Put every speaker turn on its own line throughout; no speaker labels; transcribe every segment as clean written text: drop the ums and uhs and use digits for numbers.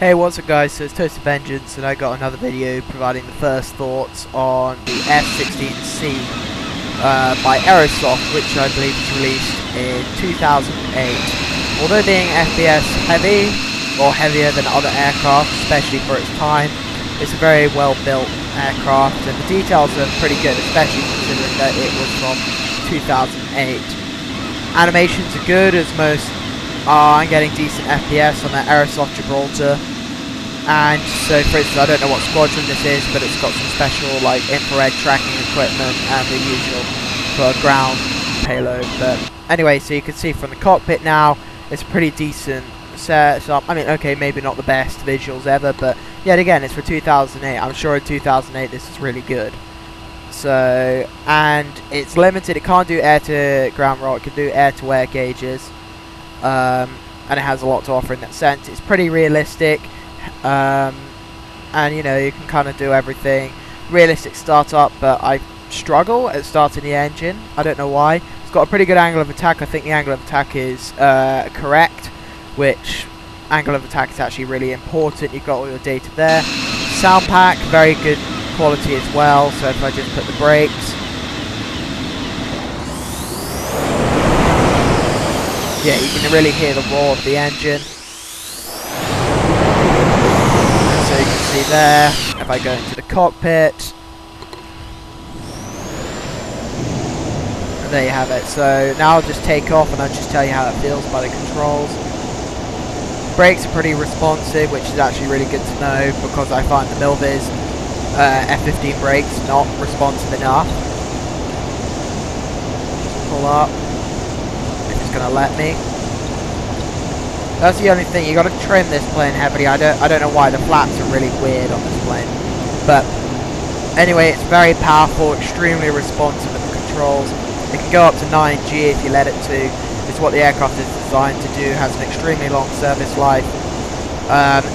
Hey, what's up guys, so it's Toasted Vengeance and I got another video providing the first thoughts on the F-16C by Aerosoft, which I believe was released in 2008. Although being FPS heavy, or heavier than other aircraft, especially for its time, it's a very well built aircraft and the details are pretty good, especially considering that it was from 2008. Animations are good, as most are getting decent FPS on that Aerosoft Gibraltar. And so, for instance, I don't know what squadron this is, but it's got some special like infrared tracking equipment and the usual for ground payload. But anyway, so you can see from the cockpit now, it's a pretty decent setup. I mean, okay, maybe not the best visuals ever, but yet again, it's for 2008. I'm sure in 2008 this is really good. So, and it's limited. It can't do air-to-ground roll. It can do air-to-air gauges, and it has a lot to offer in that sense. It's pretty realistic. And you know, you can kind of do everything. Realistic startup, but I struggle at starting the engine. I don't know why. It's got a pretty good angle of attack. I think the angle of attack is correct, which angle of attack is actually really important. You've got all your data there. Sound pack, very good quality as well. So if I just put the brakes, yeah, you can really hear the roar of the engine. So you can see there, if I go into the cockpit, and there you have it. So now I'll just take off and I'll just tell you how it feels by the controls. Brakes are pretty responsive, which is actually really good to know, because I find the Milviz F-15 brakes not responsive enough. Pull up, if it's going to let me. That's the only thing. You got to trim this plane heavily. I don't know why the flaps are really weird on this plane, but anyway, it's very powerful, extremely responsive at the controls. It can go up to 9G if you let it to. It's what the aircraft is designed to do. Has an extremely long service life.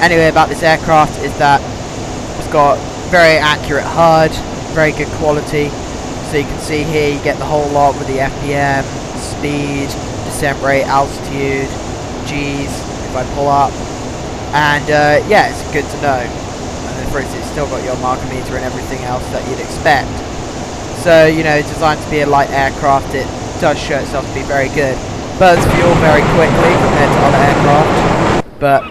Anyway, about this aircraft is that it's got very accurate HUD, very good quality. So you can see here, you get the whole lot with the FPM, speed, descent rate, altitude, G's, if I pull up, and yeah, it's good to know. And then for instance, it's still got your marker meter and everything else that you'd expect. So, you know, it's designed to be a light aircraft. It does show itself to be very good. Burns fuel very quickly compared to other aircraft, but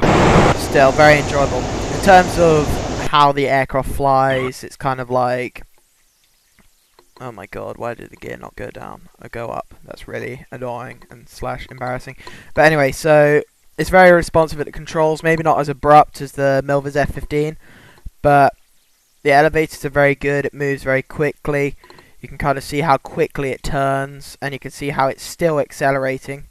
still very enjoyable. In terms of how the aircraft flies, it's kind of like, oh my god, why did the gear not go down or go up? That's really annoying and / embarrassing. But anyway, so it's very responsive at the controls, maybe not as abrupt as the Milviz F-15, but the elevators are very good. It moves very quickly. You can kind of see how quickly it turns, and you can see how it's still accelerating.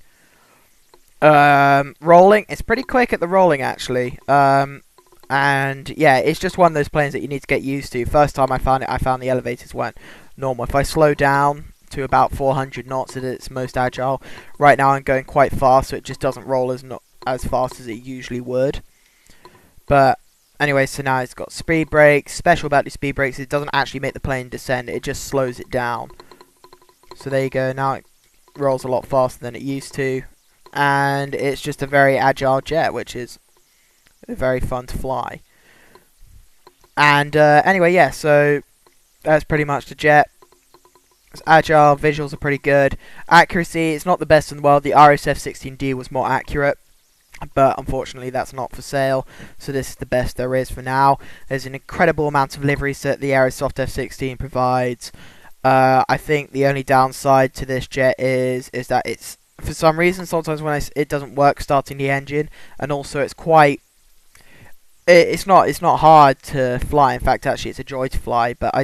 Rolling, it's pretty quick at the rolling actually. And yeah, it's just one of those planes that you need to get used to. First time I found it, I found the elevators weren't normal. If I slow down to about 400 knots at its most agile, right now I'm going quite fast, so it just doesn't roll as fast as it usually would. But anyway, so now it's got speed brakes. Special about the speed brakes, it doesn't actually make the plane descend, it just slows it down. So there you go, now it rolls a lot faster than it used to, and it's just a very agile jet, which is very fun to fly. And anyway, yeah, so that's pretty much the jet. It's agile, visuals are pretty good. Accuracy, it's not the best in the world. The Aerosoft F-16D was more accurate, but unfortunately that's not for sale, so this is the best there is for now. There's an incredible amount of liveries that the Aerosoft F-16 provides. I think the only downside to this jet is that it's, for some reason, sometimes when it doesn't work starting the engine, and also it's quite, it's not hard to fly. In fact, actually, it's a joy to fly. But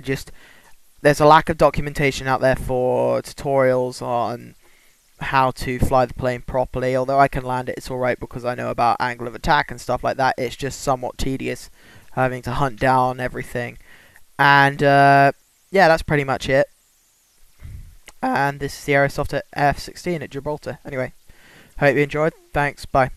there's a lack of documentation out there for tutorials on how to fly the plane properly. Although I can land it, it's all right because I know about angle of attack and stuff like that. It's just somewhat tedious having to hunt down everything. And yeah, that's pretty much it. And this is the Aerosoft F-16 at Gibraltar. Anyway, hope you enjoyed. Thanks. Bye.